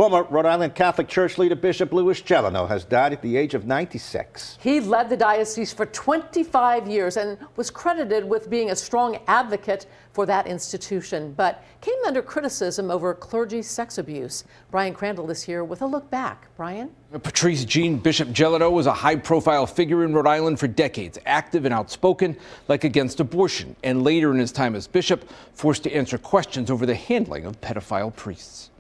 Former Rhode Island Catholic Church leader Bishop Louis Gelineau has died at the age of 96. He led the diocese for 25 years and was credited with being a strong advocate for that institution, but came under criticism over clergy sex abuse. Brian Crandall is here with a look back. Brian? Patrice Jean, Bishop Gelineau was a high-profile figure in Rhode Island for decades, active and outspoken, like against abortion, and later in his time as bishop, forced to answer questions over the handling of pedophile priests.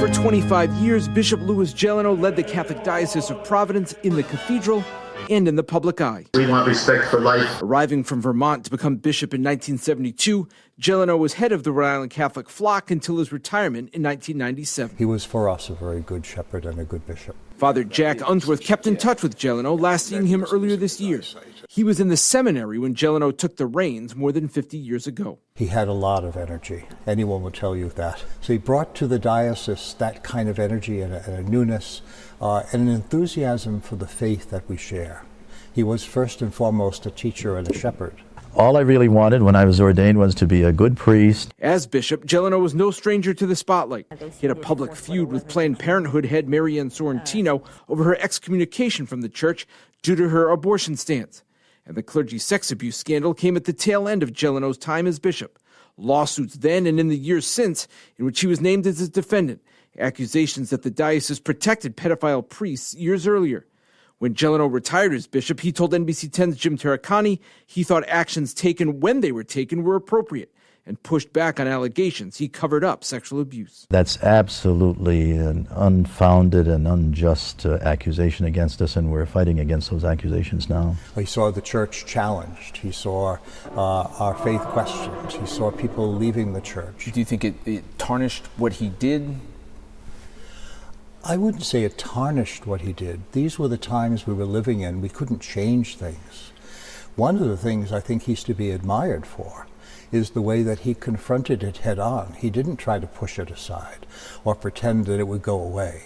For 25 years, Bishop Louis Gelineau led the Catholic Diocese of Providence in the cathedral and in the public eye. We want respect for life. Arriving from Vermont to become bishop in 1972, Gelineau was head of the Rhode Island Catholic flock until his retirement in 1997. He was for us a very good shepherd and a good bishop. Father Jack Unsworth kept in touch with Gelineau, last seeing him earlier this year. He was in the seminary when Gelineau took the reins more than 50 years ago. He had a lot of energy. Anyone will tell you that. So he brought to the diocese that kind of energy and a newness and an enthusiasm for the faith that we share. He was first and foremost a teacher and a shepherd. All I really wanted when I was ordained was to be a good priest. As bishop, Gelineau was no stranger to the spotlight. He had a public feud with Planned Parenthood head Marianne Sorrentino over her excommunication from the church due to her abortion stance. And the clergy sex abuse scandal came at the tail end of Gelineau's time as bishop. Lawsuits then and in the years since, in which he was named as a defendant. Accusations that the diocese protected pedophile priests years earlier. When Gelineau retired as bishop, he told NBC 10's Jim Terracani he thought actions taken when they were taken were appropriate and pushed back on allegations he covered up sexual abuse. That's absolutely an unfounded and unjust accusation against us, and we're fighting against those accusations now. He saw the church challenged. He saw our faith questioned. He saw people leaving the church. Do you think it tarnished what he did? I wouldn't say it tarnished what he did. These were the times we were living in. We couldn't change things. One of the things I think he's to be admired for is the way that he confronted it head on. He didn't try to push it aside or pretend that it would go away.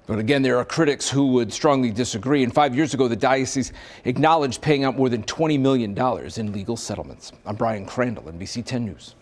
But again, there are critics who would strongly disagree. And 5 years ago, the diocese acknowledged paying out more than $20 million in legal settlements. I'm Brian Crandall, NBC 10 News.